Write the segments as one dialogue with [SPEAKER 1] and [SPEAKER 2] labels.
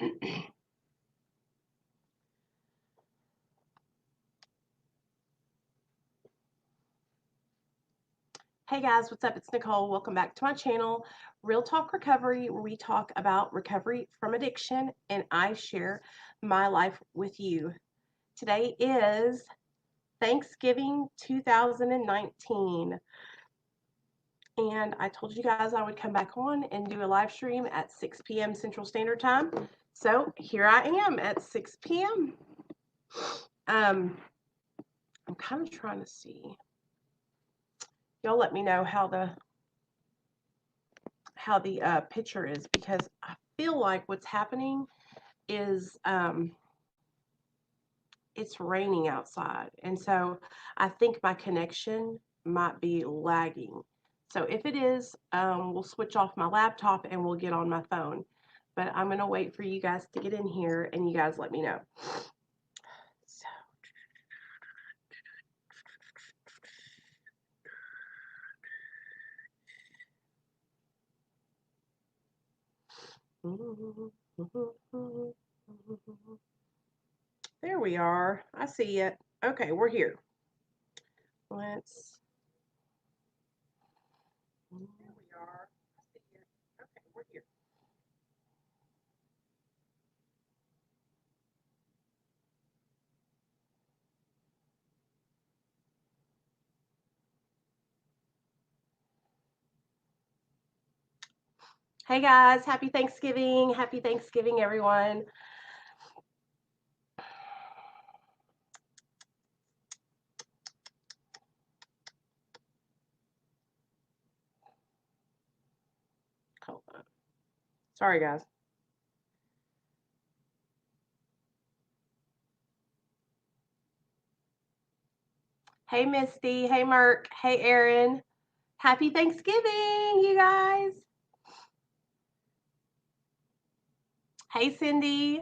[SPEAKER 1] Hey guys, what's up? It's Nicole. Welcome back to my channel, Real Talk Recovery, where we talk about recovery from addiction and I share my life with you. Today is Thanksgiving 2019, and I told you guys I would come back on and do a live stream at 6 p.m. Central Standard Time. So here I am at 6 p.m. I'm kind of trying to see. Y'all let me know how the picture is, because I feel like what's happening is it's raining outside, and so I think my connection might be lagging. So if it is, we'll switch off my laptop and we'll get on my phone. But I'm gonna wait for you guys to get in here, and you guys let me know. So there we are. I see it. Okay, we're here. Let's. There we are. I see it. Okay, we're here. Hey guys, happy Thanksgiving. Happy Thanksgiving, everyone. Hold on. Sorry, guys. Hey, Misty. Hey, Merk. Hey, Aaron. Happy Thanksgiving, you guys. Hey, Cindy.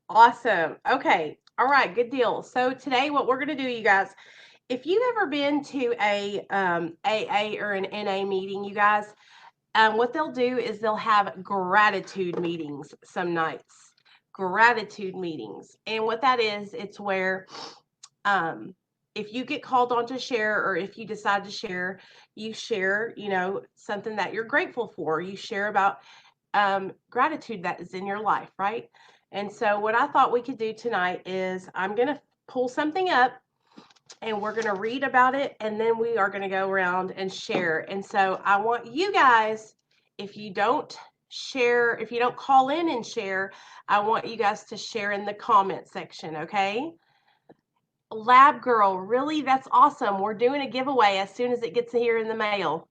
[SPEAKER 1] Awesome. Okay. All right. Good deal. So today, what we're going to do, you guys, if you've ever been to a AA or an NA meeting, you guys, what they'll do is they'll have gratitude meetings some nights. Gratitude meetings. And what that is, it's where if you get called on to share, or if you decide to share, you share, something that you're grateful for. You share about gratitude that is in your life, right? And so what I thought we could do tonight is I'm going to pull something up and we're going to read about it, and then we are going to go around and share. And so I want you guys, if you don't share, if you don't call in and share, I want you guys to share in the comment section, okay? Lab Girl, really? That's awesome. We're doing a giveaway as soon as it gets here in the mail.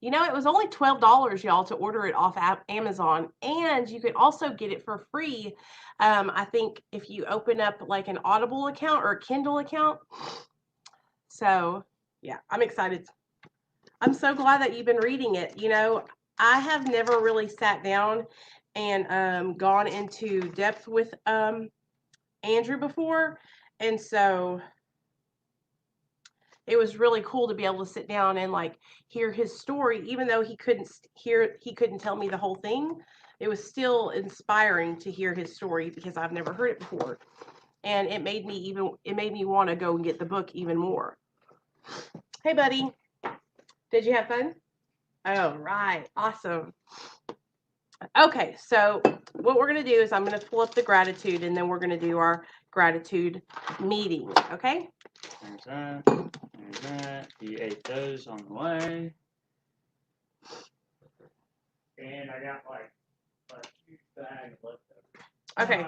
[SPEAKER 1] You know, it was only $12, y'all, to order it off Amazon, and you could also get it for free. I think if you open up like an Audible account or a Kindle account. So, yeah, I'm excited. I'm so glad that you've been reading it. You know, I have never really sat down and gone into depth with Andrew before, and so it was really cool to be able to sit down and like hear his story, even though he couldn't tell me the whole thing. It was still inspiring to hear his story because I've never heard it before, and it made me want to go and get the book even more. Hey buddy, did you have fun? Oh, right, awesome. Okay, so what we're going to do is I'm going to pull up the gratitude, and then we're going to do our gratitude meeting, okay?
[SPEAKER 2] There's that. There's that. He ate those on the way. And I got like a huge bag of leftovers.
[SPEAKER 1] Okay.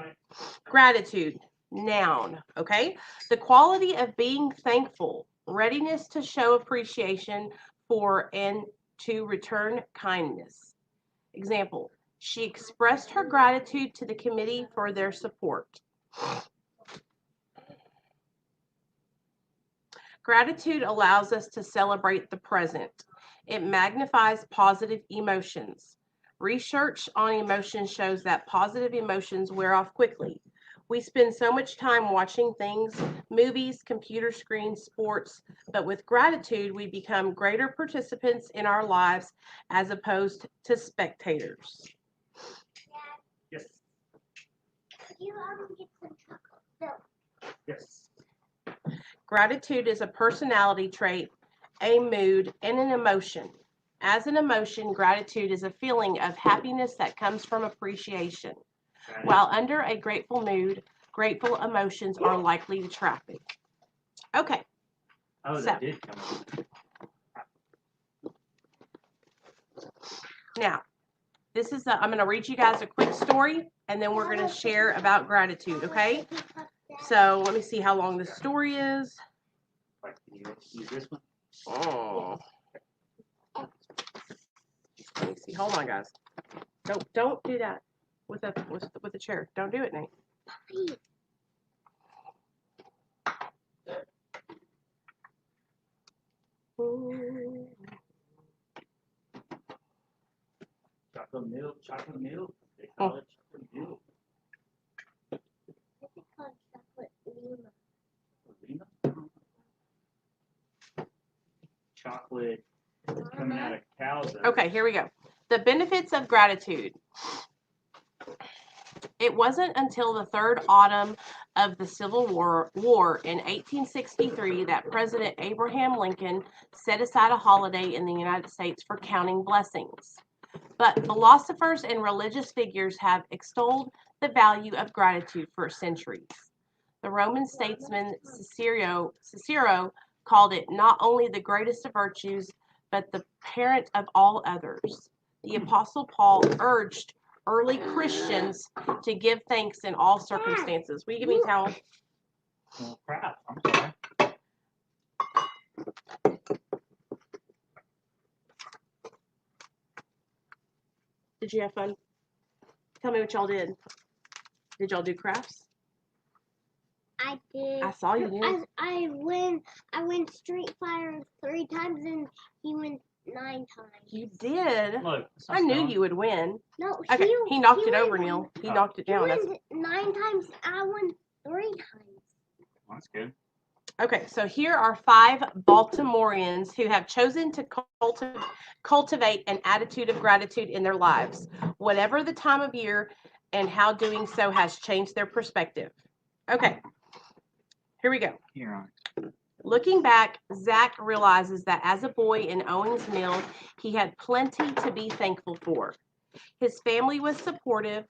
[SPEAKER 1] Gratitude, noun, okay? The quality of being thankful, readiness to show appreciation for and to return kindness. Example, she expressed her gratitude to the committee for their support. Gratitude allows us to celebrate the present. It magnifies positive emotions. Research on emotions shows that positive emotions wear off quickly. We spend so much time watching things, movies, computer screens, sports, but with gratitude, we become greater participants in our lives as opposed to spectators.
[SPEAKER 2] Yes.
[SPEAKER 1] Gratitude is a personality trait, a mood, and an emotion. As an emotion, gratitude is a feeling of happiness that comes from appreciation.
[SPEAKER 2] Okay.
[SPEAKER 1] While under a grateful mood, grateful emotions are likely to traffic. Okay,
[SPEAKER 2] Oh,
[SPEAKER 1] so-
[SPEAKER 2] that did come up.
[SPEAKER 1] now, I'm going to read you guys a quick story, and then we're going to share about gratitude, okay? So let me see how long this story is.
[SPEAKER 2] Like, can you use this one?
[SPEAKER 1] Oh. Let me see. Hold on, guys. Don't do that with the chair. Don't do it, Nate.
[SPEAKER 2] Chocolate milk, chocolate milk. They call it chocolate milk. Lima? Chocolate coming out of cows.
[SPEAKER 1] Okay, here we go. The benefits of gratitude. It wasn't until the third autumn of the Civil War in 1863 that President Abraham Lincoln set aside a holiday in the United States for counting blessings. But philosophers and religious figures have extolled the value of gratitude for centuries. The Roman statesman Cicero called it not only the greatest of virtues, but the parent of all others. The Apostle Paul urged early Christians to give thanks in all circumstances. Will you give me a towel?
[SPEAKER 2] Oh, crap. I'm sorry.
[SPEAKER 1] Did you have fun? Tell me what y'all did. Did y'all do crafts?
[SPEAKER 3] I did.
[SPEAKER 1] I saw you did.
[SPEAKER 3] I went Street Fighter 3 times and he went 9 times.
[SPEAKER 1] You did.
[SPEAKER 2] Look,
[SPEAKER 1] I knew you would win.
[SPEAKER 3] No,
[SPEAKER 1] Okay, he knocked it
[SPEAKER 3] went-
[SPEAKER 1] over, Neil. He
[SPEAKER 2] Oh.
[SPEAKER 1] knocked it
[SPEAKER 3] He
[SPEAKER 1] down. That's
[SPEAKER 3] went 9 times. I won 3 times.
[SPEAKER 2] That's good.
[SPEAKER 1] okay, so here are 5 Baltimoreans who have chosen to cultivate an attitude of gratitude in their lives, whatever the time of year, and how doing so has changed their perspective. Okay, here we go.
[SPEAKER 2] Here on.
[SPEAKER 1] Looking back, Zach realizes that as a boy in Owings Mill, he had plenty to be thankful for. His family was supportive,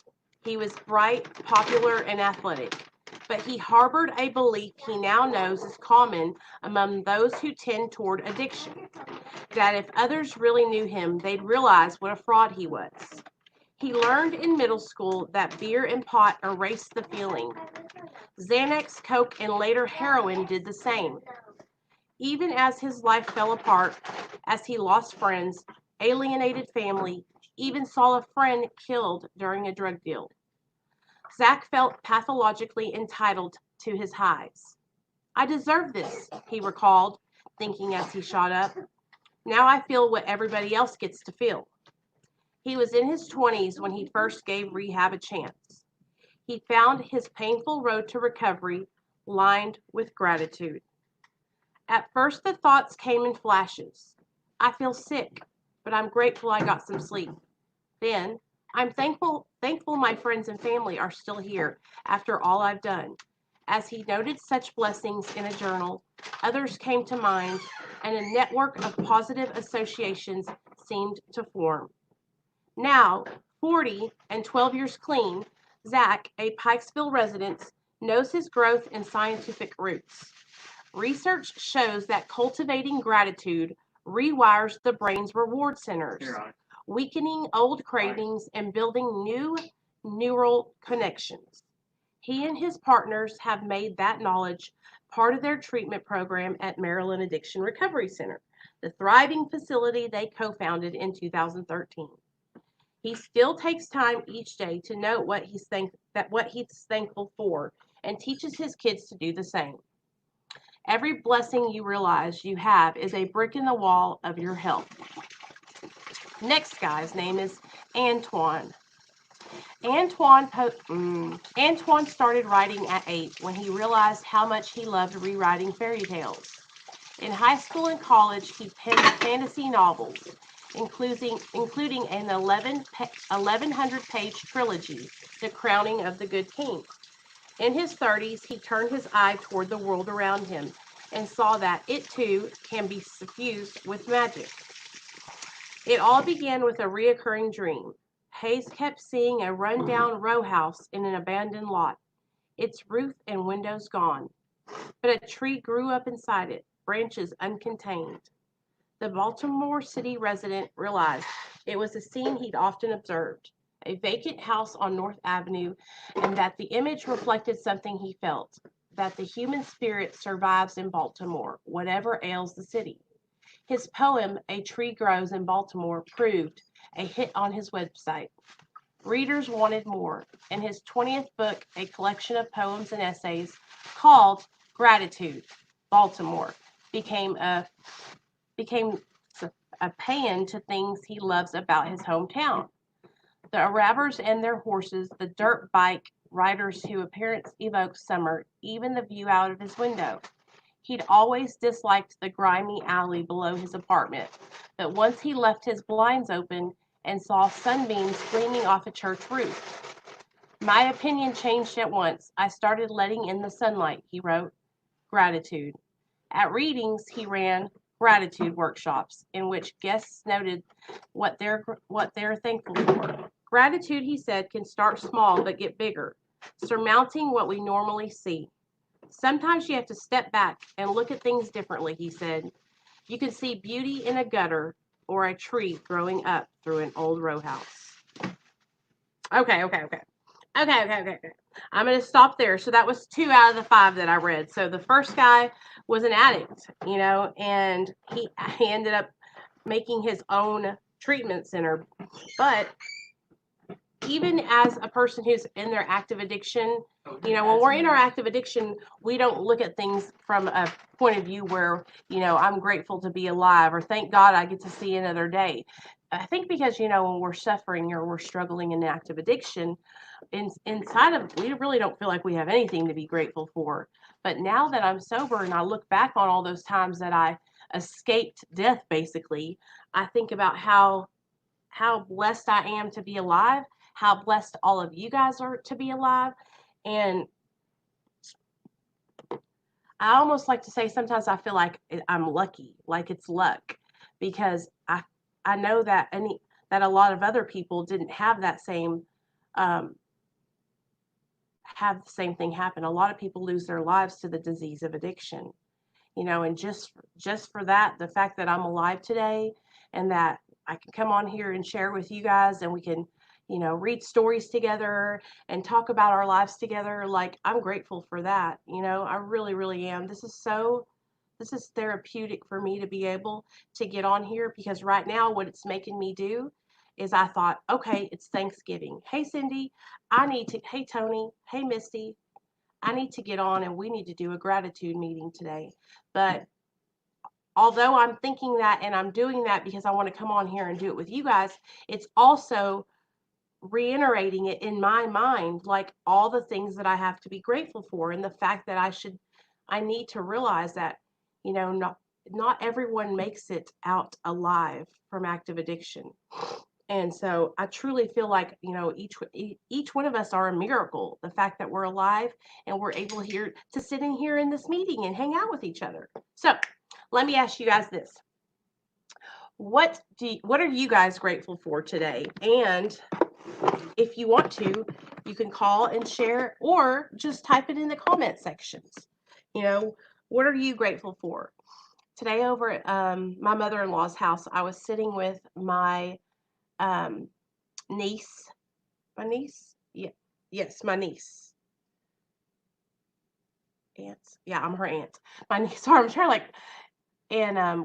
[SPEAKER 1] he was bright, popular, and athletic. But he harbored a belief he now knows is common among those who tend toward addiction, that if others really knew him, they'd realize what a fraud he was. He learned in middle school that beer and pot erased the feeling. Xanax, Coke, and later heroin did the same. Even as his life fell apart, as he lost friends, alienated family, even saw a friend killed during a drug deal. Zach felt pathologically entitled to his highs. I deserve this, he recalled, thinking as he shot up. Now I feel what everybody else gets to feel. He was in his 20s when he first gave rehab a chance. He found his painful road to recovery lined with gratitude. At first, the thoughts came in flashes. I feel sick, but I'm grateful I got some sleep. Then, I'm thankful my friends and family are still here after all I've done. As he noted such blessings in a journal, others came to mind, and a network of positive associations seemed to form. Now, 40 and 12 years clean, Zach, a Pikesville resident, knows his growth and scientific roots. Research shows that cultivating gratitude rewires the brain's reward centers,
[SPEAKER 2] Here on.
[SPEAKER 1] weakening old cravings and building new neural connections. He and his partners have made that knowledge part of their treatment program at Maryland Addiction Recovery Center, the thriving facility they co-founded in 2013. He still takes time each day to note what he's thankful for and teaches his kids to do the same. Every blessing you realize you have is a brick in the wall of your health. Next guy's name is Antoine. Antoine started writing at 8 when he realized how much he loved rewriting fairy tales. In high school and college, he penned fantasy novels, including an 1,100-page trilogy, The Crowning of the Good King. In his 30s, he turned his eye toward the world around him and saw that it too can be suffused with magic. It all began with a reoccurring dream. Hayes kept seeing a rundown row house in an abandoned lot, its roof and windows gone. But a tree grew up inside it, branches uncontained. The Baltimore City resident realized it was a scene he'd often observed, a vacant house on North Avenue, and that the image reflected something he felt, that the human spirit survives in Baltimore, whatever ails the city. His poem, A Tree Grows in Baltimore, proved a hit on his website. Readers wanted more, and his 20th book, a collection of poems and essays called Gratitude, Baltimore, became a paean to things he loves about his hometown. The Arabbers and their horses, the dirt bike riders whose appearance evoked summer, even the view out of his window. He'd always disliked the grimy alley below his apartment, but once he left his blinds open and saw sunbeams gleaming off a church roof. My opinion changed at once. I started letting in the sunlight, he wrote. Gratitude. At readings, he ran gratitude workshops in which guests noted what they're thankful for. Gratitude, he said, can start small but get bigger, surmounting what we normally see. Sometimes you have to step back and look at things differently, he said. You can see beauty in a gutter or a tree growing up through an old row house. Okay. I'm going to stop there. So that was 2 out of the 5 that I read. So the first guy was an addict, and he ended up making his own treatment center. But even as a person who's in their active addiction, when we're in our active addiction, we don't look at things from a point of view where, I'm grateful to be alive or thank God I get to see another day. I think because, when we're suffering or we're struggling in active addiction, inside of we really don't feel like we have anything to be grateful for. But now that I'm sober and I look back on all those times that I escaped death, basically, I think about how blessed I am to be alive, how blessed all of you guys are to be alive. And I almost like to say sometimes I feel like I'm lucky, like it's luck, because I know that a lot of other people didn't have that same have the same thing happen. A lot of people lose their lives to the disease of addiction, and just for that, the fact that I'm alive today and that I can come on here and share with you guys and we can, read stories together and talk about our lives together. Like, I'm grateful for that. I really, really am. This is therapeutic for me to be able to get on here, because right now what it's making me do is I thought, okay, it's Thanksgiving. Hey, Cindy, hey, Tony, hey, Misty, I need to get on and we need to do a gratitude meeting today. But although I'm thinking that and I'm doing that because I want to come on here and do it with you guys, it's also reiterating it in my mind, like all the things that I have to be grateful for, and the fact that I need to realize that, not everyone makes it out alive from active addiction. And so I truly feel like, each one of us are a miracle. The fact that we're alive and we're able here to sit in here in this meeting and hang out with each other. So let me ask you guys this. What are you guys grateful for today? And if you want to, you can call and share or just type it in the comment sections. What are you grateful for? Today over at my mother-in-law's house, I was sitting with my niece. My niece? Yeah. Yes, my niece. Aunt. Yeah, I'm her aunt. My niece. Sorry, I'm trying and I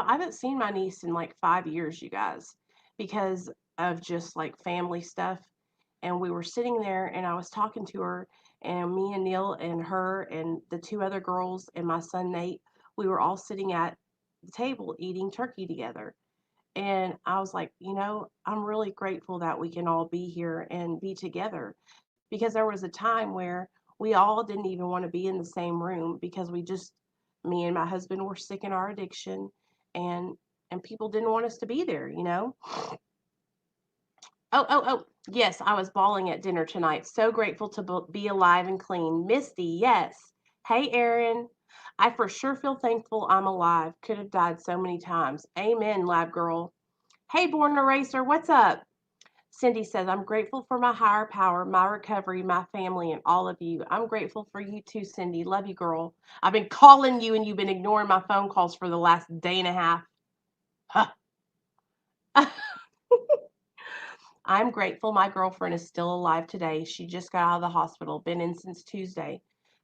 [SPEAKER 1] haven't seen my niece in like 5 years, you guys, because of just like family stuff. And we were sitting there and I was talking to her, and me and Neil and her and the 2 other girls and my son Nate, we were all sitting at the table eating turkey together. And I was like, I'm really grateful that we can all be here and be together, because there was a time where we all didn't even want to be in the same room because me and my husband were sick in our addiction, and people didn't want us to be there. Oh, yes, I was bawling at dinner tonight. So grateful to be alive and clean. Misty, yes. Hey, Erin. I for sure feel thankful I'm alive. Could have died so many times. Amen, lab girl. Hey, Born Eraser, what's up? Cindy says, I'm grateful for my higher power, my recovery, my family, and all of you. I'm grateful for you too, Cindy. Love you, girl. I've been calling you and you've been ignoring my phone calls for the last day and a half. Huh. I'm grateful my girlfriend is still alive today. She just got out of the hospital, been in since Tuesday.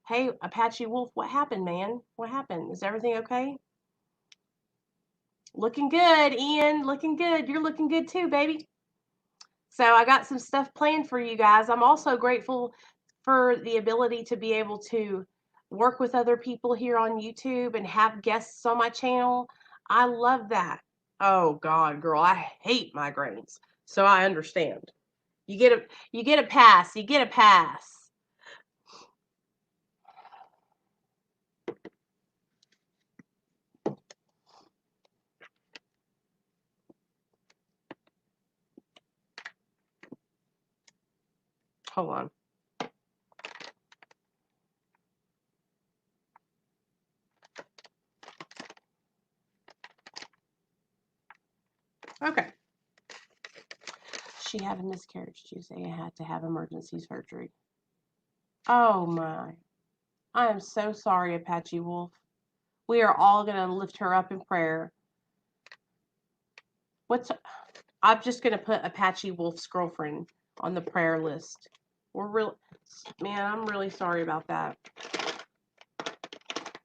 [SPEAKER 1] Hey, Apache Wolf, what happened, man? What happened? Is everything okay? Looking good, Ian. Looking good. You're looking good too, baby. So I got some stuff planned for you guys. I'm also grateful for the ability to be able to work with other people here on YouTube and have guests on my channel. I love that. Oh God, girl, I hate migraines. So I understand. You get a pass. You get a pass. Hold on. Okay. She had a miscarriage Tuesday and had to have emergency surgery. Oh my. I am so sorry, Apache Wolf. We are all going to lift her up in prayer. I'm just going to put Apache Wolf's girlfriend on the prayer list. Man, I'm really sorry about that.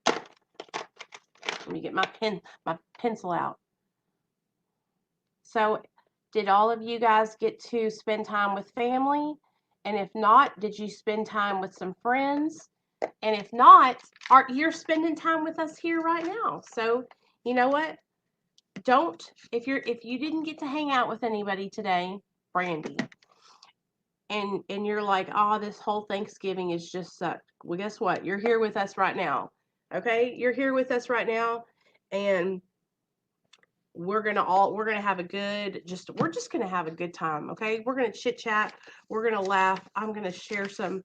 [SPEAKER 1] Let me get my pencil out. So, did all of you guys get to spend time with family? And if not, did you spend time with some friends? And if not, you're spending time with us here right now. So, you know what? If you didn't get to hang out with anybody today, Brandy, and you're like, oh, this whole Thanksgiving is just sucked. Well, guess what? You're here with us right now. Okay? You're here with us right now, and we're just gonna have a good time. Okay? We're gonna chit chat, we're gonna laugh. I'm gonna share some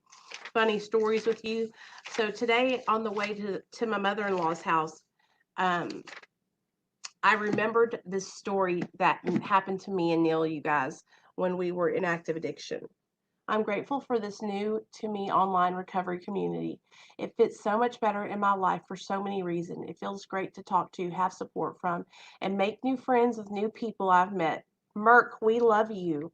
[SPEAKER 1] funny stories with you. So today on the way to my mother-in-law's house, I remembered this story that happened to me and Neil, you guys, when we were in active addiction. I'm grateful for this new to me online recovery community. It fits so much better in my life for so many reasons. It feels great to talk to, have support from, and make new friends with new people I've met. Merc, we love you.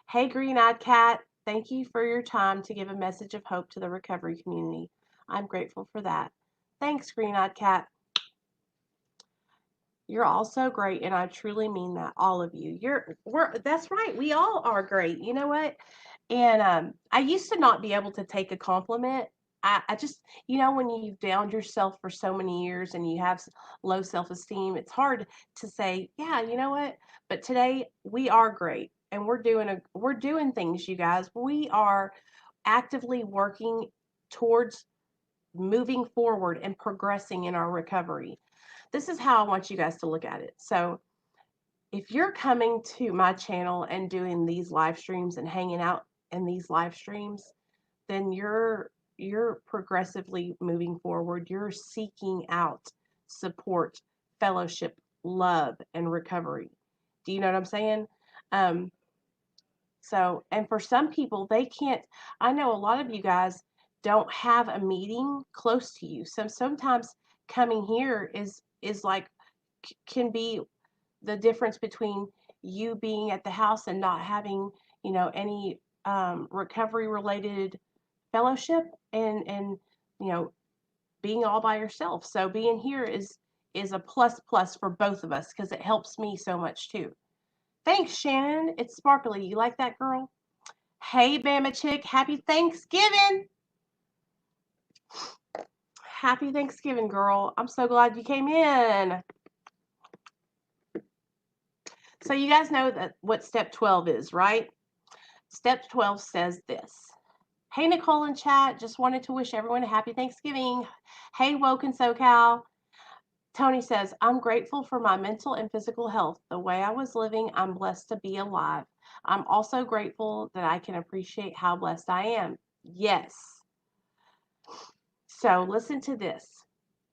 [SPEAKER 1] Hey, Green Eyed Cat, thank you for your time to give a message of hope to the recovery community. I'm grateful for that. Thanks, Green Eyed Cat. You're all so great, and I truly mean that, all of you. That's right. We all are great. You know what? And I used to not be able to take a compliment. I just, when you've downed yourself for so many years and you have low self-esteem, it's hard to say, yeah, you know what? But today we are great, and we're doing things, you guys. We are actively working towards moving forward and progressing in our recovery. This is how I want you guys to look at it. So, if you're coming to my channel and doing these live streams and hanging out in these live streams, then you're progressively moving forward. You're seeking out support, fellowship, love, and recovery. Do you know what I'm saying? Um, and for some people, they can't. I know a lot of you guys don't have a meeting close to you. So sometimes coming here is like can be the difference between you being at the house and not having, any recovery related fellowship and being all by yourself. So being here is a plus for both of us because it helps me so much too. Thanks, Shannon. It's sparkly. You like that, girl? Hey, Bama Chick. Happy Thanksgiving. Happy Thanksgiving, girl. I'm so glad you came in. So you guys know what step 12 is, right? Step 12 says this. Hey, Nicole in chat. Just wanted to wish everyone a happy Thanksgiving. Hey, Woken SoCal. Tony says, I'm grateful for my mental and physical health. The way I was living, I'm blessed to be alive. I'm also grateful that I can appreciate how blessed I am. Yes. So listen to this.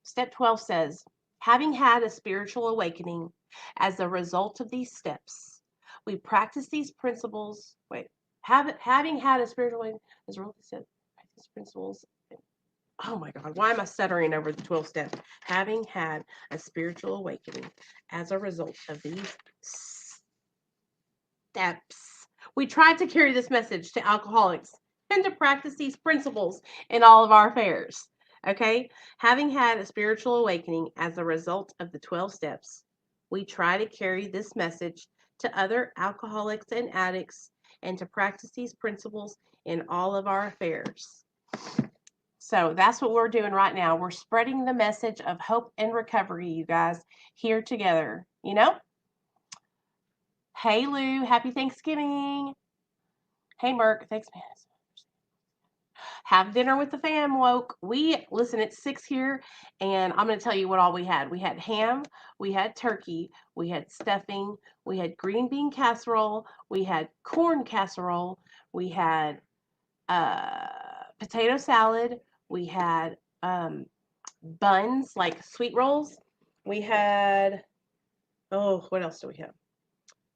[SPEAKER 1] Step 12 says, having had a spiritual awakening as a result of these steps, we practice these principles. Having had a spiritual awakening as a result of these practice principles. Oh my God, why am I stuttering over the 12 steps? Having had a spiritual awakening as a result of these steps, we try to carry this message to alcoholics and to practice these principles in all of our affairs. Okay? Having had a spiritual awakening as a result of the 12 steps, we try to carry this message to other alcoholics and addicts and to practice these principles in all of our affairs. So that's what we're doing right now. We're spreading the message of hope and recovery, you guys, here together, you know? Hey, Lou, happy Thanksgiving. Hey, Merc, thanks, man. Have dinner with the fam, woke. Listen, it's 6 here, and I'm going to tell you what all we had. We had ham, we had turkey, we had stuffing, we had green bean casserole, we had corn casserole, we had potato salad, we had buns, like sweet rolls. We had, oh, what else do we have?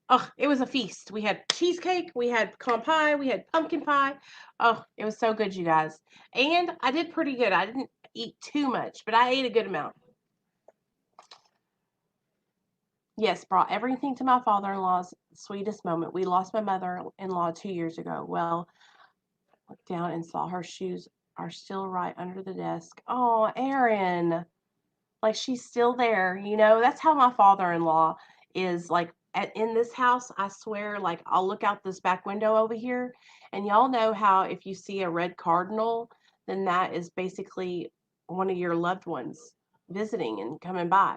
[SPEAKER 1] Oh, it was a feast. We had cheesecake, we had pecan pie, we had pumpkin pie. Oh, it was so good, you guys. And I did pretty good. I didn't eat too much, but I ate a good amount. Yes, brought everything to my father-in-law's sweetest moment. We lost my mother-in-law 2 years ago. Well, I looked down and saw her shoes are still right under the desk. Oh, Erin. Like she's still there, you know. That's how my father-in-law is. Like in this house, I swear, like I'll look out this back window over here, and y'all know how if you see a red cardinal, then that is basically one of your loved ones visiting and coming by.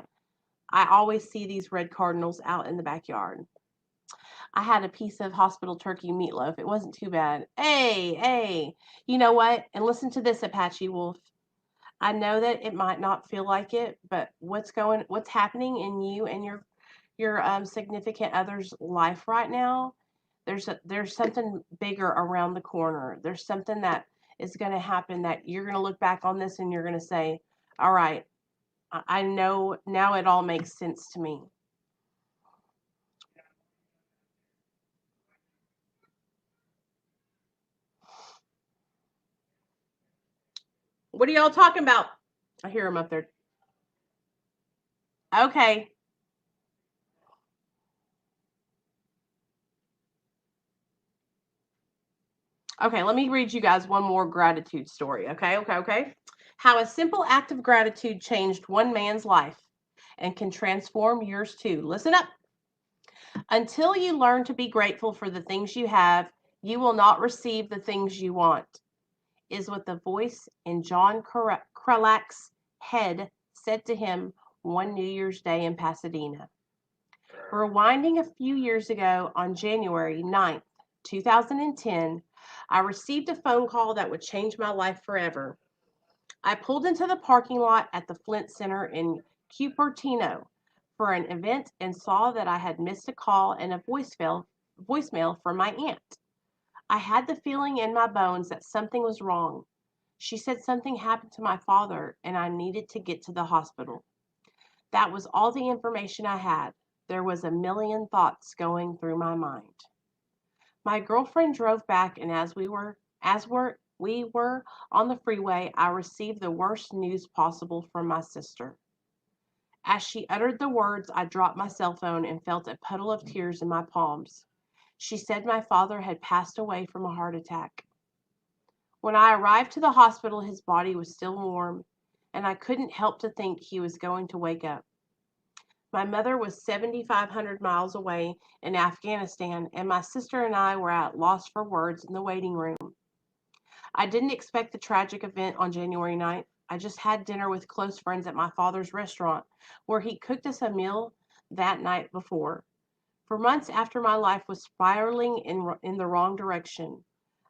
[SPEAKER 1] I always see these red cardinals out in the backyard. I had a piece of hospital turkey meatloaf. It wasn't too bad. Hey, you know what? And listen to this, Apache Wolf. I know that it might not feel like it, but what's happening in you and your significant other's life right now? There's something bigger around the corner. There's something that is going to happen that you're going to look back on this and you're going to say, "All right, I know now. It all makes sense to me." What are y'all talking about? I hear him up there. Okay. Okay, let me read you guys one more gratitude story. Okay. How a simple act of gratitude changed one man's life and can transform yours too. Listen up. Until you learn to be grateful for the things you have, you will not receive the things you want, is what the voice in John Krelak's head said to him one New Year's Day in Pasadena. Rewinding a few years ago on January 9th, 2010, I received a phone call that would change my life forever. I pulled into the parking lot at the Flint Center in Cupertino for an event and saw that I had missed a call and a voicemail from my aunt. I had the feeling in my bones that something was wrong. She said something happened to my father and I needed to get to the hospital. That was all the information I had. There was a million thoughts going through my mind. My girlfriend drove back, and we were on the freeway, I received the worst news possible from my sister. As she uttered the words, I dropped my cell phone and felt a puddle of tears in my palms. She said my father had passed away from a heart attack. When I arrived to the hospital, his body was still warm, and I couldn't help to think he was going to wake up. My mother was 7,500 miles away in Afghanistan, and my sister and I were at loss for words in the waiting room. I didn't expect the tragic event on January 9th. I just had dinner with close friends at my father's restaurant, where he cooked us a meal that night before. For months after my life was spiraling in the wrong direction,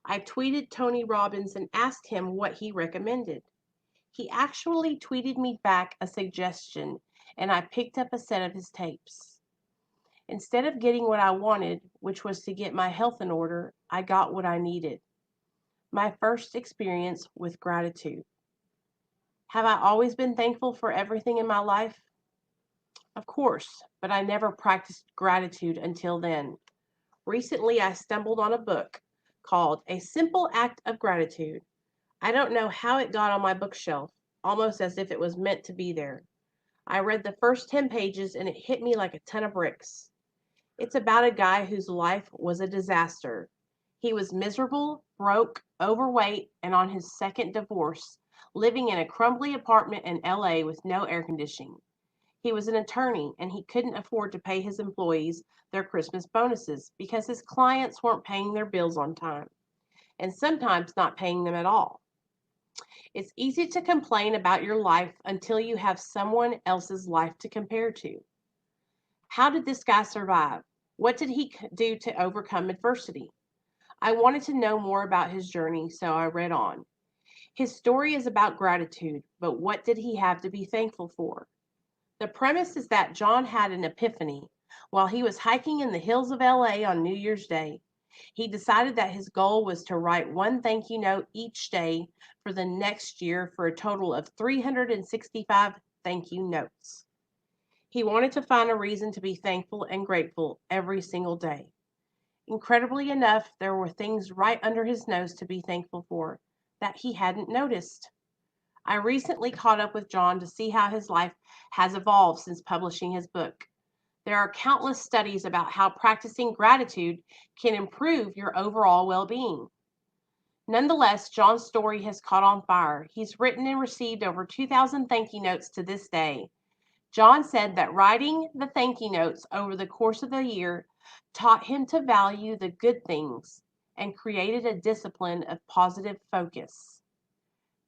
[SPEAKER 1] I tweeted Tony Robbins and asked him what he recommended. He actually tweeted me back a suggestion, and I picked up a set of his tapes. Instead of getting what I wanted, which was to get my health in order, I got what I needed. My first experience with gratitude. Have I always been thankful for everything in my life? Of course, but I never practiced gratitude until then. Recently, I stumbled on a book called A Simple Act of Gratitude. I don't know how it got on my bookshelf, almost as if it was meant to be there. I read the first 10 pages and it hit me like a ton of bricks. It's about a guy whose life was a disaster. He was miserable, broke, overweight, and on his second divorce, living in a crumbly apartment in LA with no air conditioning. He was an attorney and he couldn't afford to pay his employees their Christmas bonuses because his clients weren't paying their bills on time and sometimes not paying them at all. It's easy to complain about your life until you have someone else's life to compare to. How did this guy survive? What did he do to overcome adversity? I wanted to know more about his journey, so I read on. His story is about gratitude, but what did he have to be thankful for? The premise is that John had an epiphany while he was hiking in the hills of LA on New Year's Day. He decided that his goal was to write one thank you note each day for the next year for a total of 365 thank you notes. He wanted to find a reason to be thankful and grateful every single day. Incredibly enough, there were things right under his nose to be thankful for that he hadn't noticed. I recently caught up with John to see how his life has evolved since publishing his book. There are countless studies about how practicing gratitude can improve your overall well being. Nonetheless, John's story has caught on fire. He's written and received over 2,000 thank you notes to this day. John said that writing the thank you notes over the course of the year taught him to value the good things and created a discipline of positive focus.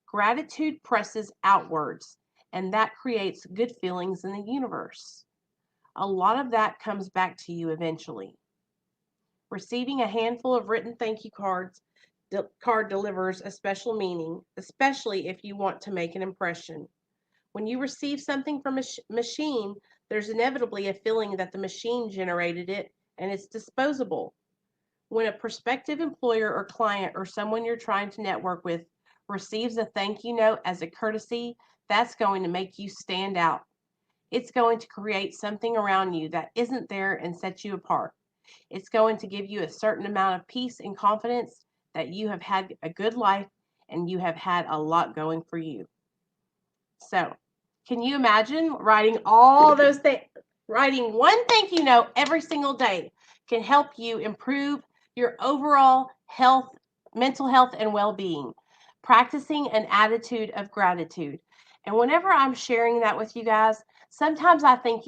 [SPEAKER 1] Gratitude presses outwards, and that creates good feelings in the universe. A lot of that comes back to you eventually. Receiving a handful of written thank you card delivers a special meaning, especially if you want to make an impression. When you receive something from a machine, there's inevitably a feeling that the machine generated it and it's disposable. When a prospective employer or client or someone you're trying to network with receives a thank you note as a courtesy, that's going to make you stand out. It's going to create something around you that isn't there and set you apart. It's going to give you a certain amount of peace and confidence that you have had a good life and you have had a lot going for you. So, can you imagine writing all those things? Writing one thank you note every single day can help you improve your overall health, mental health, and well being. Practicing an attitude of gratitude. And whenever I'm sharing that with you guys, sometimes I think,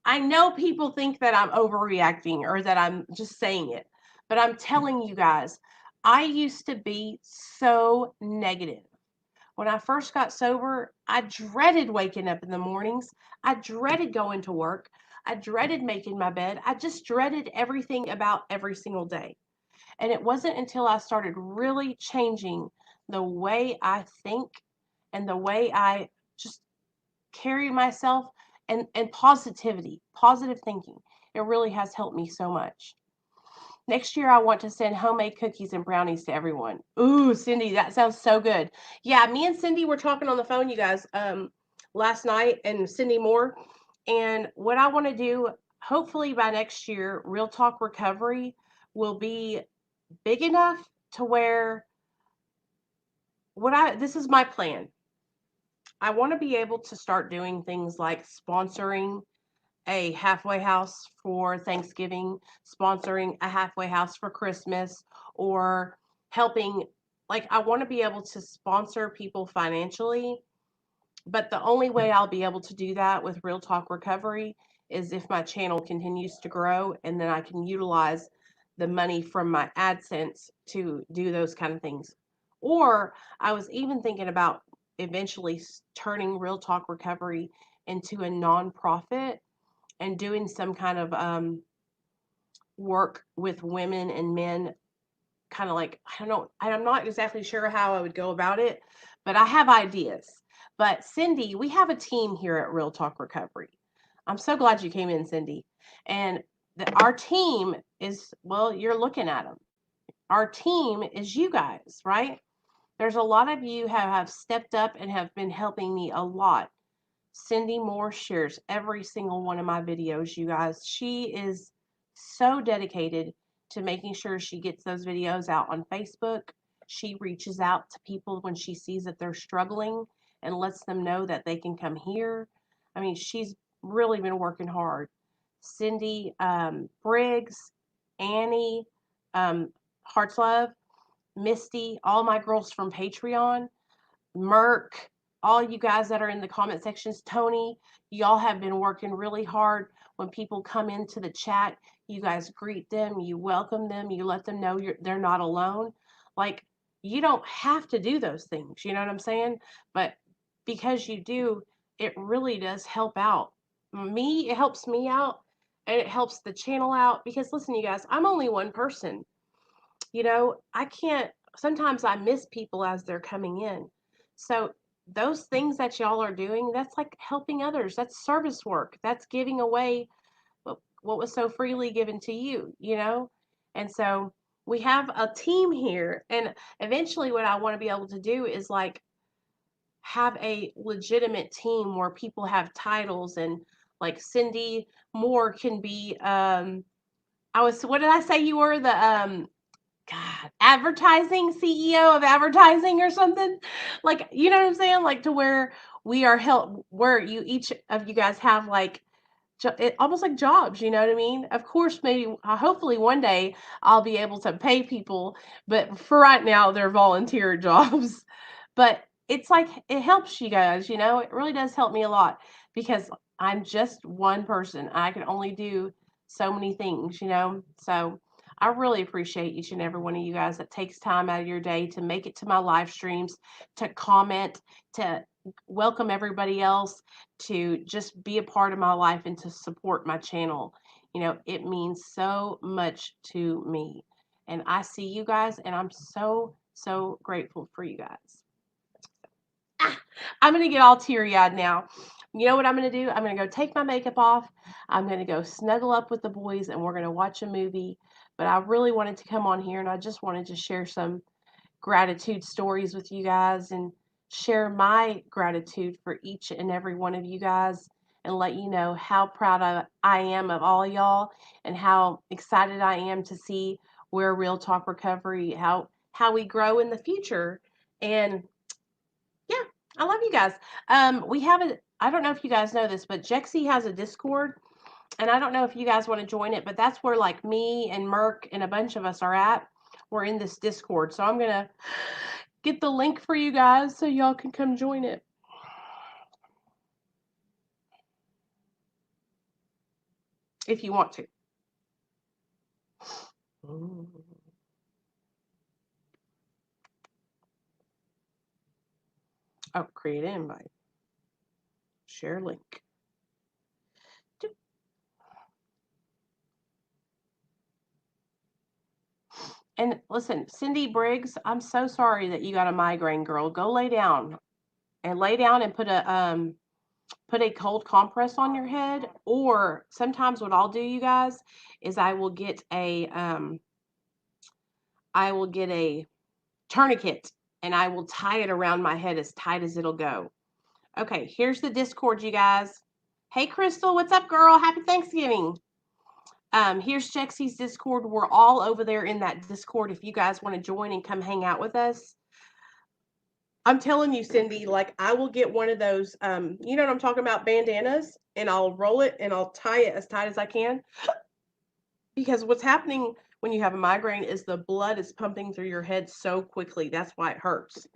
[SPEAKER 1] I know people think that I'm overreacting or that I'm just saying it, but I'm telling you guys, I used to be so negative. When I first got sober, I dreaded waking up in the mornings. I dreaded going to work. I dreaded making my bed. I just dreaded everything about every single day. And it wasn't until I started really changing the way I think and the way I just carry myself and positive thinking. It really has helped me so much. Next year, I want to send homemade cookies and brownies to everyone. Ooh, Cindy, that sounds so good. Yeah, me and Cindy were talking on the phone, you guys, last night, and Cindy Moore. And what I want to do, hopefully by next year, Real Talk Recovery will be big enough to where this is my plan. I want to be able to start doing things like sponsoring a halfway house for Thanksgiving, sponsoring a halfway house for Christmas, or helping. Like, I want to be able to sponsor people financially, but the only way I'll be able to do that with Real Talk Recovery is if my channel continues to grow and then I can utilize the money from my AdSense to do those kind of things. Or I was even thinking about eventually turning Real Talk Recovery into a nonprofit and doing some kind of work with women and men, kind of like, I don't know, I'm not exactly sure how I would go about it, but I have ideas. But Cindy, we have a team here at Real Talk Recovery. I'm so glad you came in, Cindy. And our team is, well, you're looking at them. Our team is you guys, right? There's a lot of you who have stepped up and have been helping me a lot. Cindy Moore shares every single one of my videos, you guys. She is so dedicated to making sure she gets those videos out on Facebook. She reaches out to people when she sees that they're struggling and lets them know that they can come here. I mean, she's really been working hard. Cindy Briggs, Annie, Hearts Love, Misty, all my girls from Patreon, Merk, all you guys that are in the comment sections, Tony, y'all have been working really hard. When people come into the chat, you guys greet them, you welcome them, you let them know they're not alone. Like, you don't have to do those things, you know what I'm saying? But because you do, it really does help out me. It helps me out, and it helps the channel out. Because listen, you guys, I'm only one person. You know, I can't, sometimes I miss people as they're coming in. So those things that y'all are doing, that's like helping others. That's service work. That's giving away what was so freely given to you, you know? And so we have a team here. And eventually, what I want to be able to do is like have a legitimate team where people have titles, and like Cindy Moore can be, what did I say you were? God, advertising CEO of advertising or something. Like, you know what I'm saying? Like, to where we are help, where you, each of you guys have like almost like jobs, you know what I mean? Of course, maybe hopefully one day I'll be able to pay people, but for right now they're volunteer jobs. But it's like it helps you guys, you know? It really does help me a lot because I'm just one person. I can only do so many things, you know? So I really appreciate each and every one of you guys that takes time out of your day to make it to my live streams, to comment, to welcome everybody else, to just be a part of my life and to support my channel. You know, it means so much to me. And I see you guys, and I'm so, so grateful for you guys. I'm going to get all teary-eyed now. You know what I'm going to do? I'm going to go take my makeup off. I'm going to go snuggle up with the boys, and we're going to watch a movie. But I really wanted to come on here, and I just wanted to share some gratitude stories with you guys and share my gratitude for each and every one of you guys, and let you know how proud I am of all y'all, and how excited I am to see where Real Talk Recovery, how we grow in the future. And yeah, I love you guys. We have I don't know if you guys know this, but Jexy has a Discord, and I don't know if you guys want to join it, but that's where like me and Merk and a bunch of us are at. We're in this Discord. So I'm going to get the link for you guys so y'all can come join it. If you want to. Oh, create an invite. Share link. And listen, Cindy Briggs, I'm so sorry that you got a migraine, girl. Go lay down. And lay down and put a cold compress on your head. Or sometimes what I'll do, you guys, is I will get a tourniquet, and I will tie it around my head as tight as it'll go. Okay, here's the Discord, you guys. Hey, Crystal, what's up, girl? Happy Thanksgiving. Here's Jexy's Discord. We're all over there in that Discord if you guys want to join and come hang out with us. I'm telling you, Cindy, like I will get one of those, you know what I'm talking about, bandanas, and I'll roll it and I'll tie it as tight as I can. Because what's happening when you have a migraine is the blood is pumping through your head so quickly. That's why it hurts.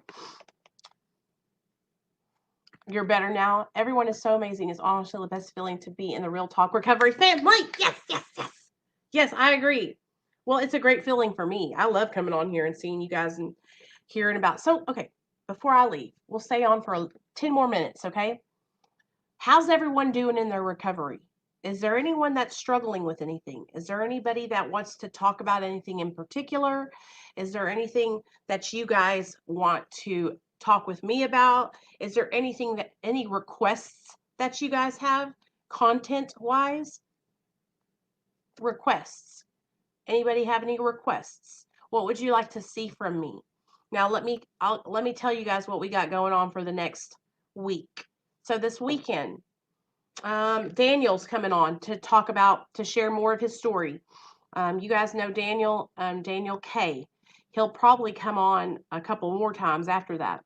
[SPEAKER 1] You're better now. Everyone is so amazing. It's honestly the best feeling to be in the Real Talk Recovery family. Yes, yes, yes. Yes, I agree. Well, it's a great feeling for me. I love coming on here and seeing you guys and hearing about. So, okay, before I leave, we'll stay on for 10 more minutes, okay? How's everyone doing in their recovery? Is there anyone that's struggling with anything? Is there anybody that wants to talk about anything in particular? Is there anything that you guys want to talk with me about? Is there any requests that you guys have content wise? Requests. Anybody have any requests? What would you like to see from me? Now let me tell you guys what we got going on for the next week. So this weekend, Daniel's coming on to share more of his story. You guys know Daniel, Daniel K. He'll probably come on a couple more times after that.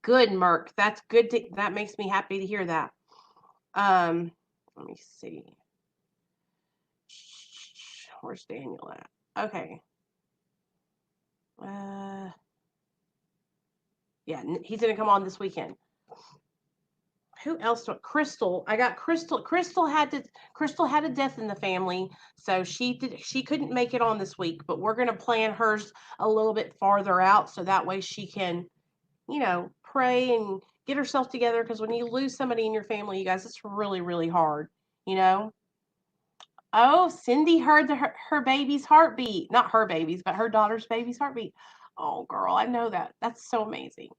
[SPEAKER 1] Good, Merc. That's good. That makes me happy to hear that. Let me see. Where's Daniel at? Okay. Yeah, he's gonna come on this weekend. Who else? Crystal. I got Crystal. Crystal had a death in the family, so she couldn't make it on this week. But we're gonna plan hers a little bit farther out, so that way she can, pray and get herself together. Because when you lose somebody in your family, you guys, it's really, really hard. Oh, Cindy heard her baby's heartbeat. Not her baby's, but her daughter's baby's heartbeat. Oh, girl, I know that. That's so amazing.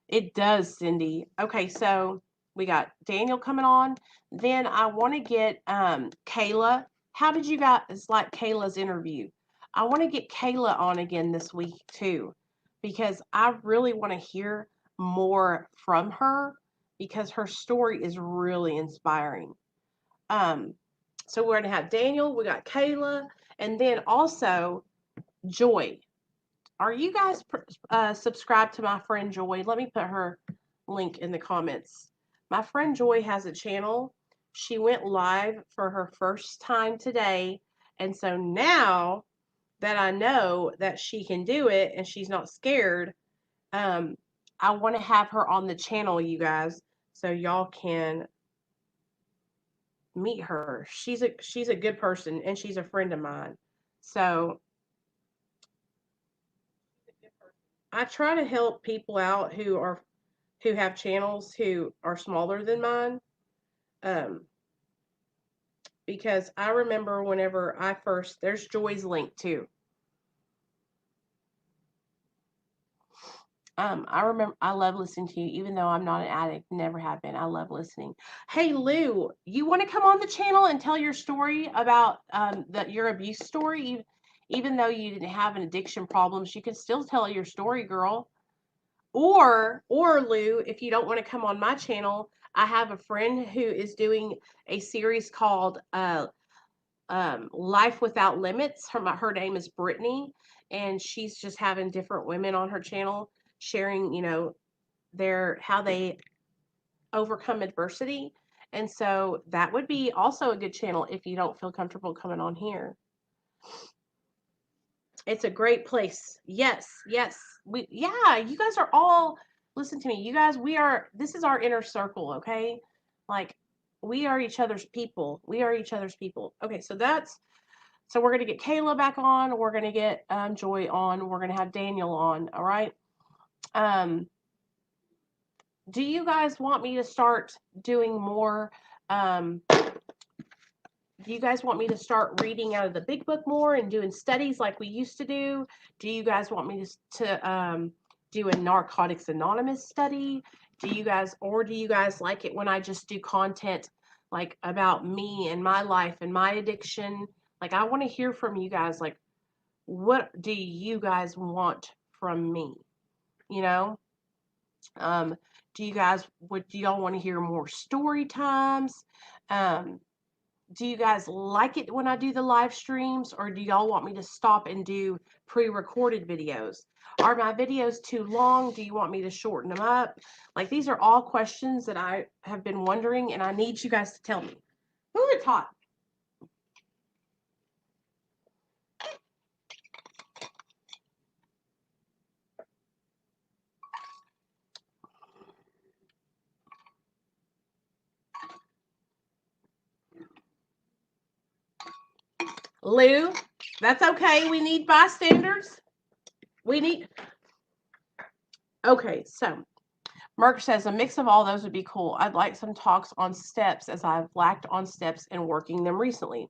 [SPEAKER 1] It does, Cindy. Okay, so we got Daniel coming on. Then I want to get Kayla. How did you guys like Kayla's interview? I want to get Kayla on again this week too, because I really want to hear more from her because her story is really inspiring. So we're going to have Daniel, we got Kayla, and then also Joy. Are you guys subscribed to my friend Joy? Let me put her link in the comments. My friend Joy has a channel. She went live for her first time today. And so now that I know that she can do it and she's not scared, I want to have her on the channel, you guys, so y'all can meet her. She's a good person and she's a friend of mine. So I try to help people out who have channels who are smaller than mine. Because I remember whenever there's Joy's link too. I remember I love listening to you, even though I'm not an addict, never have been. I love listening. Hey Lou, you want to come on the channel and tell your story about your abuse story? Even though you didn't have an addiction problems, you can still tell your story, girl. Or Lou, if you don't want to come on my channel, I have a friend who is doing a series called Life Without Limits. Her name is Brittany, and she's just having different women on her channel sharing, how they overcome adversity. And so that would be also a good channel if you don't feel comfortable coming on here. It's a great place. Yes. You guys are all, listen to me. You guys, this is our inner circle, okay? Like, we are each other's people. Okay, so we're going to get Kayla back on. We're going to get Joy on. We're going to have Daniel on, all right? Do you guys want me to start doing more do you guys want me to start reading out of the big book more and doing studies like we used to do? Do you guys want me to do a Narcotics Anonymous study? Do you guys like it when I just do content like about me and my life and my addiction? Like, I want to hear from you guys. Like, what do you guys want from me? Do y'all want to hear more story times? Do you guys like it when I do the live streams, or do y'all want me to stop and do pre-recorded videos? Are my videos too long? Do you want me to shorten them up? Like, these are all questions that I have been wondering, and I need you guys to tell me. Ooh, it's hot. Lou, that's okay. We need bystanders. Okay, so Merck says a mix of all those would be cool. I'd like some talks on steps as I've lacked on steps and working them recently.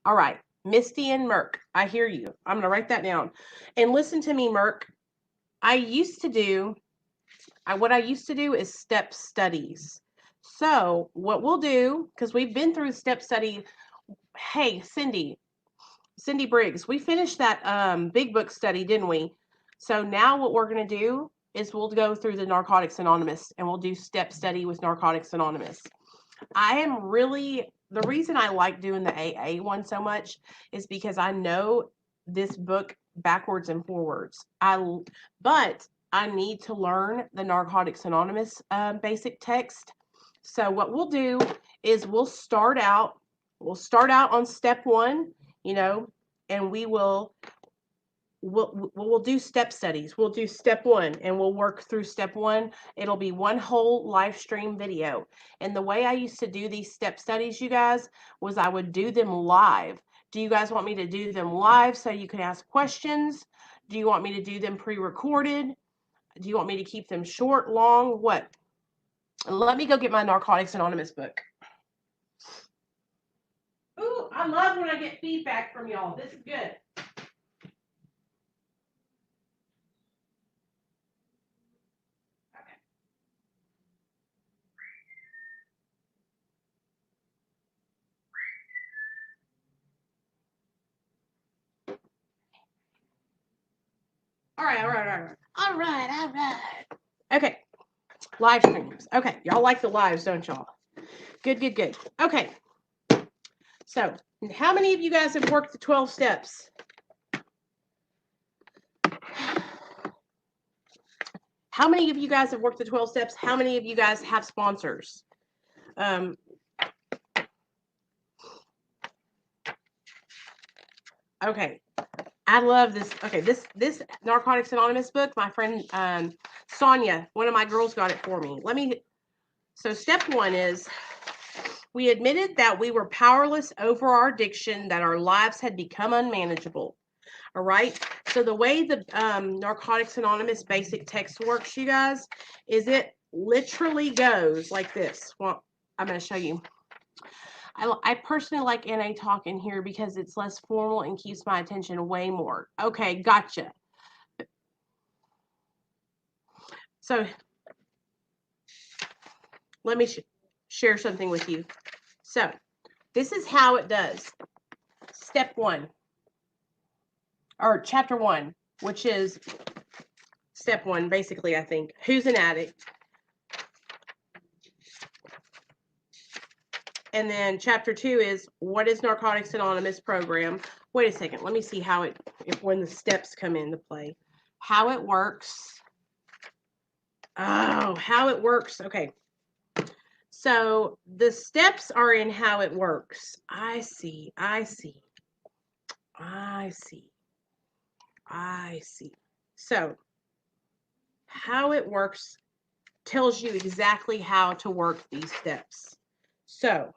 [SPEAKER 1] All right, Misty and Merck, I hear you. I'm going to write that down. And listen to me, Merck. What I used to do is step studies. So what we'll do, because we've been through step study. Hey, Cindy Briggs, we finished that big book study, didn't we? So now what we're going to do is we'll go through the Narcotics Anonymous and we'll do step study with Narcotics Anonymous. The reason I like doing the AA one so much is because I know this book backwards and forwards. But I need to learn the Narcotics Anonymous basic text. So what we'll do is we'll start out on step 1, and we'll do step studies. We'll do step 1 and we'll work through step 1. It'll be one whole live stream video. And the way I used to do these step studies, you guys, was I would do them live. Do you guys want me to do them live so you can ask questions? Do you want me to do them pre-recorded? Do you want me to keep them short, long? What? Let me go get my Narcotics Anonymous book. Ooh, I love when I get feedback from y'all. This is good. All right. Okay. Live streams. Okay. Y'all like the lives, don't y'all? Good. Okay. So, how many of you guys have worked the 12 steps? How many of you guys have worked the 12 steps? How many of you guys have sponsors? Okay. I love this. Okay, this Narcotics Anonymous book, my friend Sonia, one of my girls, got it for me. So step 1 is we admitted that we were powerless over our addiction, that our lives had become unmanageable. All right. So the way the Narcotics Anonymous basic text works, you guys, is it literally goes like this. Well, I'm going to show you. I personally like NA Talk in here because it's less formal and keeps my attention way more. Okay, gotcha. So let me share something with you. So this is how it does. Step 1, or chapter 1, which is step 1, basically, I think. Who's an addict? And then chapter 2 is what is Narcotics Anonymous program? Wait a second. Let me see when the steps come into play. How it works. Oh, how it works. Okay. So the steps are in how it works. I see. So how it works tells you exactly how to work these steps. So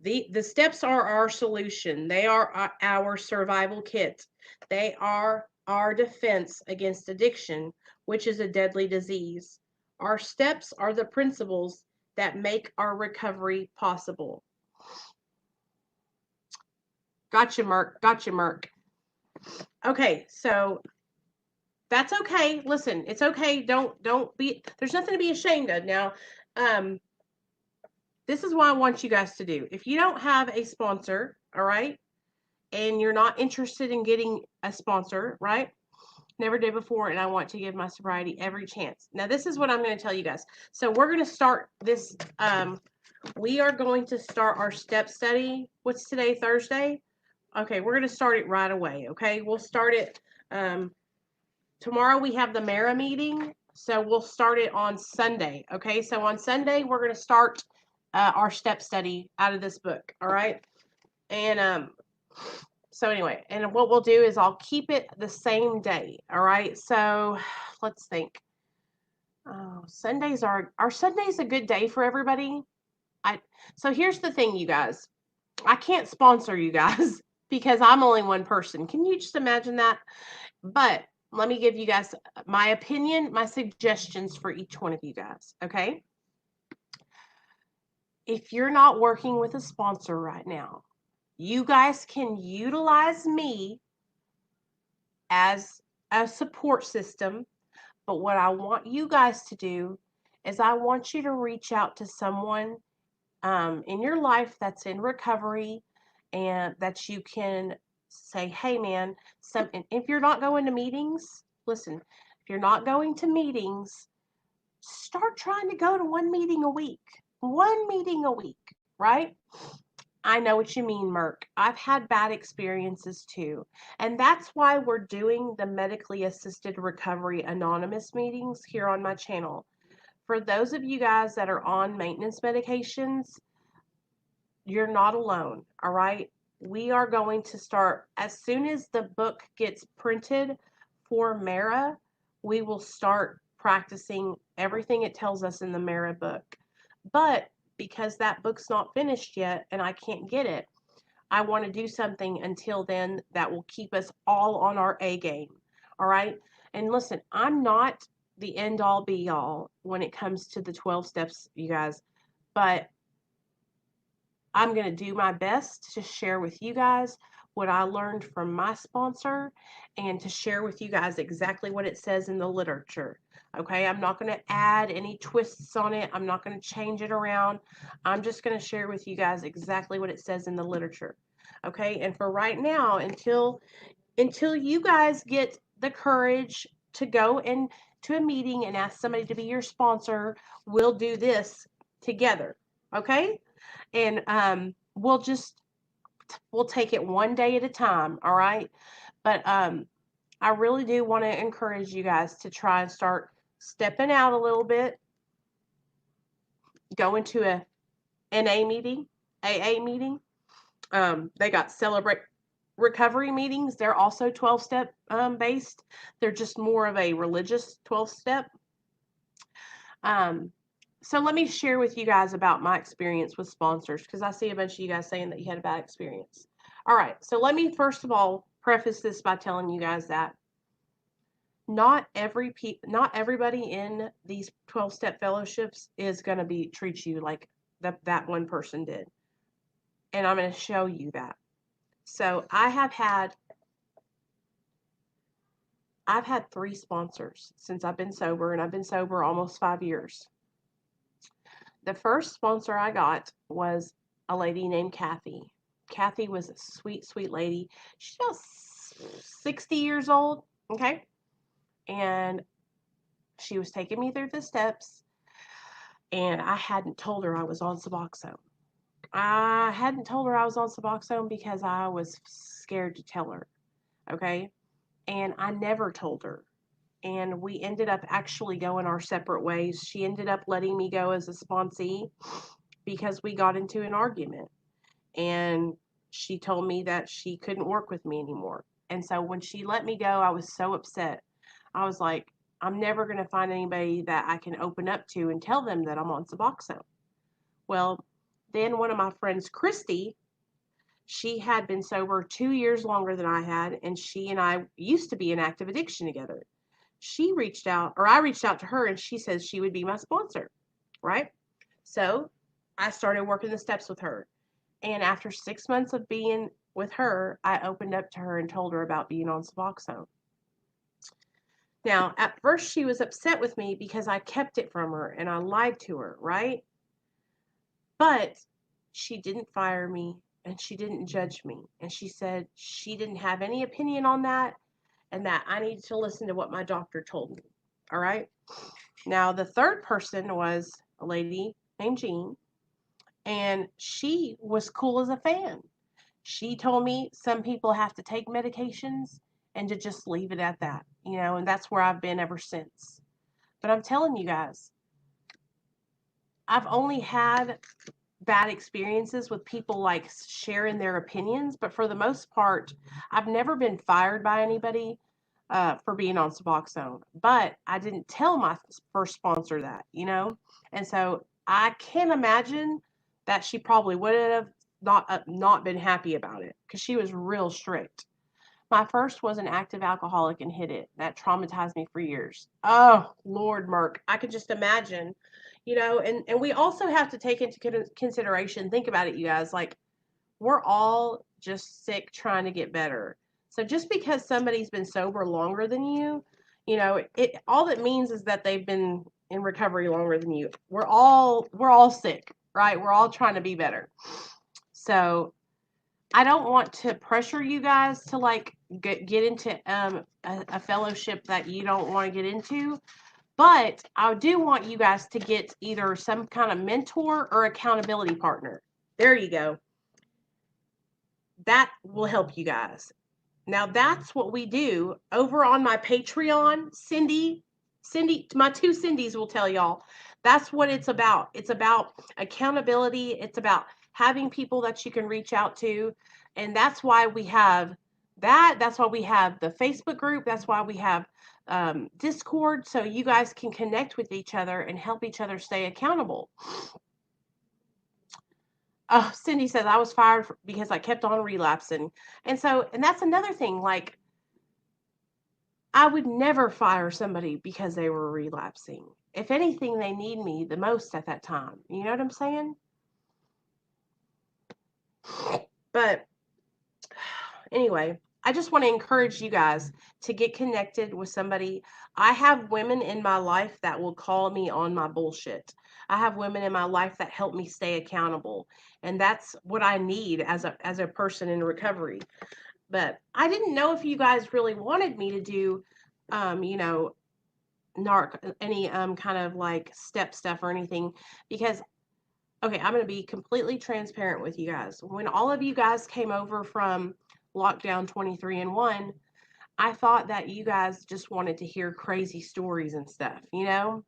[SPEAKER 1] the steps are our solution. They are our survival kit. They are our defense against addiction, which is a deadly disease. Our steps are the principles that make our recovery possible. Gotcha, Merc. Okay, so that's okay. Listen, it's okay. Don't be, there's nothing to be ashamed of. Now, this is what I want you guys to do. If you don't have a sponsor, all right, and you're not interested in getting a sponsor, right? Never did before, and I want to give my sobriety every chance. Now, this is what I'm going to tell you guys. So we're going to start this. We are going to start our step study. What's today, Thursday? Okay, we're going to start it right away, okay? We'll start it. Tomorrow we have the Mara meeting, so we'll start it on Sunday, okay? So on Sunday, we're going to start our step study out of this book, all right? And so anyway, and what we'll do is I'll keep it the same day, all right? So let's think. Oh, Sundays are Sundays a good day for everybody? So here's the thing, you guys. I can't sponsor you guys because I'm only one person. Can you just imagine that? But let me give you guys my opinion, my suggestions for each one of you guys, okay? If you're not working with a sponsor right now, you guys can utilize me as a support system. But what I want you guys to do is I want you to reach out to someone in your life that's in recovery and that you can say, hey man, and if you're not going to meetings, listen, if you're not going to meetings, start trying to go to one meeting a week. One meeting a week, right? I know what you mean, Merk. I've had bad experiences too. And that's why we're doing the Medically Assisted Recovery Anonymous meetings here on my channel. For those of you guys that are on maintenance medications, you're not alone, all right? We are going to start, as soon as the book gets printed for Mara, we will start practicing everything it tells us in the Mara book. But because that book's not finished yet and I can't get it, I want to do something until then that will keep us all on our A game, all right? And listen, I'm not the end all be all when it comes to the 12 steps, you guys, but I'm going to do my best to share with you guys what I learned from my sponsor and to share with you guys exactly what it says in the literature. Okay, I'm not going to add any twists on it. I'm not going to change it around. I'm just going to share with you guys exactly what it says in the literature. Okay, and for right now, until you guys get the courage to go into a meeting and ask somebody to be your sponsor, we'll do this together. Okay? And we'll take it one day at a time, all right? But I really do want to encourage you guys to try and start stepping out a little bit, go into a NA meeting, AA meeting. They got Celebrate Recovery meetings. They're also 12-step based. They're just more of a religious 12-step. So let me share with you guys about my experience with sponsors, because I see a bunch of you guys saying that you had a bad experience. All right, so let me first of all preface this by telling you guys that not everybody in these 12-step fellowships is going to treat you like that one person did. And I'm going to show you that. So I've had 3 sponsors since I've been sober, and I've been sober almost 5 years. The first sponsor I got was a lady named Kathy. Kathy was a sweet, sweet lady. She's about 60 years old, okay? And she was taking me through the steps, and I hadn't told her I was on Suboxone. I hadn't told her I was on Suboxone because I was scared to tell her, okay? And I never told her. And we ended up actually going our separate ways. She ended up letting me go as a sponsee because we got into an argument. And she told me that she couldn't work with me anymore. And so when she let me go, I was so upset. I was like, I'm never going to find anybody that I can open up to and tell them that I'm on Suboxone. Well, then one of my friends, Christy, she had been sober 2 years longer than I had, and she and I used to be in active addiction together. She reached out, or I reached out to her, and she says she would be my sponsor, right? So I started working the steps with her. And after 6 months of being with her, I opened up to her and told her about being on Suboxone. Now, at first she was upset with me because I kept it from her and I lied to her, right? But she didn't fire me and she didn't judge me. And she said she didn't have any opinion on that and that I needed to listen to what my doctor told me. All right. Now, the third person was a lady named Jean, and she was cool as a fan. She told me some people have to take medications and to just leave it at that, and that's where I've been ever since. But I'm telling you guys, I've only had bad experiences with people like sharing their opinions, but for the most part, I've never been fired by anybody for being on Suboxone. But I didn't tell my first sponsor that, and so I can't imagine that she probably would have not been happy about it because she was real strict. My first was an active alcoholic and hit it. That traumatized me for years. Oh, Lord, Merk, I could just imagine, and we also have to take into consideration, think about it, you guys, like we're all just sick trying to get better. So just because somebody's been sober longer than you, all it means is that they've been in recovery longer than you. We're all sick, right? We're all trying to be better. So I don't want to pressure you guys to like get into a fellowship that you don't want to get into, but I do want you guys to get either some kind of mentor or accountability partner. There you go. That will help you guys. Now that's what we do over on my Patreon. Cindy, my two Cindy's will tell y'all. That's what it's about. It's about accountability. It's about having people that you can reach out to. And that's why we have that. That's why we have the Facebook group. That's why we have Discord. So you guys can connect with each other and help each other stay accountable. Oh, Cindy says I was fired because I kept on relapsing. And that's another thing. Like, I would never fire somebody because they were relapsing. If anything, they need me the most at that time. You know what I'm saying? But anyway, I just want to encourage you guys to get connected with somebody. I have women in my life that will call me on my bullshit. I have women in my life that help me stay accountable. And that's what I need as a person in recovery. But I didn't know if you guys really wanted me to do, you know, any kind of like step stuff or anything, because okay, I'm going to be completely transparent with you guys. When all of you guys came over from lockdown 23-and-1, I thought that you guys just wanted to hear crazy stories and stuff, you know?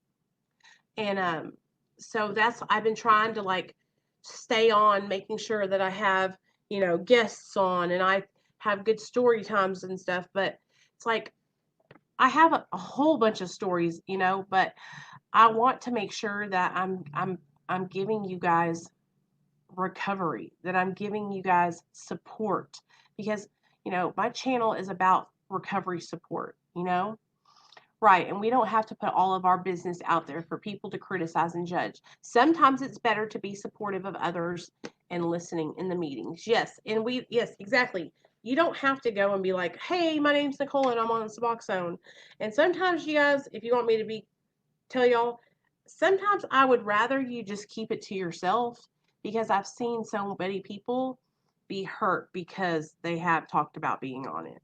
[SPEAKER 1] And so I've been trying to like stay on making sure that I have, you know, guests on and I have good story times and stuff, but it's like I have a whole bunch of stories, you know, but I want to make sure that I'm giving you guys recovery, that I'm giving you guys support, because, you know, my channel is about recovery support, you know? Right, and we don't have to put all of our business out there for people to criticize and judge. Sometimes it's better to be supportive of others and listening in the meetings. Yes, yes, exactly. You don't have to go and be like, hey, my name's Nicole and I'm on Suboxone. And sometimes you guys, if you want me to tell y'all, sometimes I would rather you just keep it to yourself, because I've seen so many people be hurt because they have talked about being on it.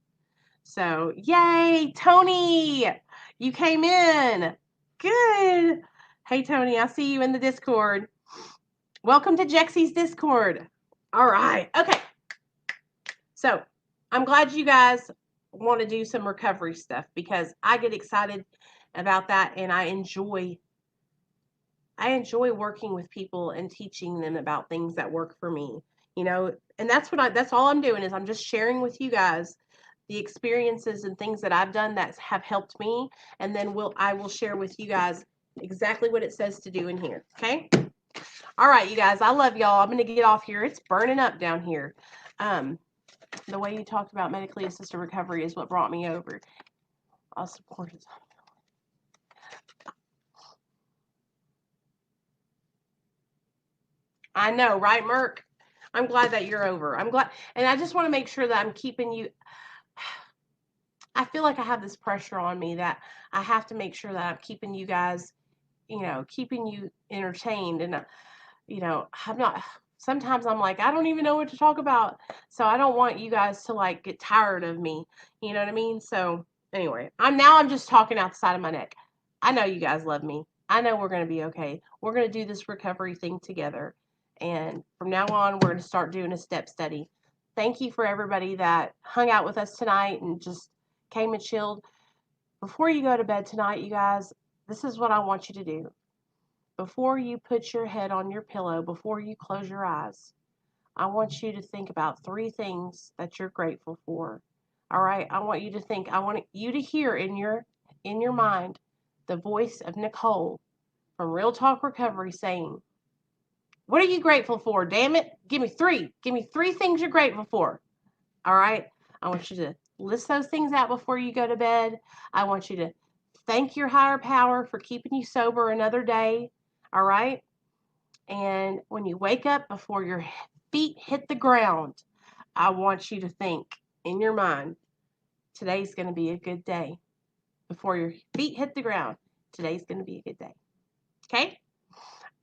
[SPEAKER 1] So, yay, Tony, you came in. Good. Hey, Tony, I see you in the Discord. Welcome to Jexie's Discord. All right. Okay. So, I'm glad you guys want to do some recovery stuff, because I get excited about that and I enjoy working with people and teaching them about things that work for me, you know, and that's all I'm doing is I'm just sharing with you guys the experiences and things that I've done that have helped me, and then I will share with you guys exactly what it says to do in here. Okay. All right, you guys, I love y'all. I'm going to get off here. It's burning up down here. The way you talked about medically assisted recovery is what brought me over. I'll support it. I know, right, Merck? I'm glad that you're over. I'm glad. And I just want to make sure that I'm keeping you. I feel like I have this pressure on me that I have to make sure that I'm keeping you guys, you know, keeping you entertained. And, you know, sometimes I'm like, I don't even know what to talk about. So I don't want you guys to like get tired of me. You know what I mean? So anyway, I'm just talking out the side of my neck. I know you guys love me. I know we're going to be okay. We're going to do this recovery thing together. And from now on, we're going to start doing a step study. Thank you for everybody that hung out with us tonight and just came and chilled. Before you go to bed tonight, you guys, this is what I want you to do. Before you put your head on your pillow, before you close your eyes, I want you to think about 3 things that you're grateful for. All right? I want you to hear in your mind the voice of Nicole from Real Talk Recovery saying, what are you grateful for? Damn it. Give me 3. Give me 3 things you're grateful for. All right? I want you to list those things out before you go to bed. I want you to thank your higher power for keeping you sober another day. All right? And when you wake up, before your feet hit the ground, I want you to think in your mind, today's going to be a good day. Before your feet hit the ground, today's going to be a good day. Okay?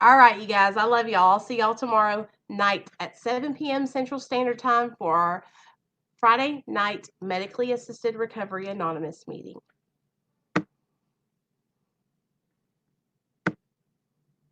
[SPEAKER 1] All right, you guys. I love y'all. I'll see y'all tomorrow. night at 7 p.m. Central Standard Time for our Friday night medically assisted recovery anonymous meeting.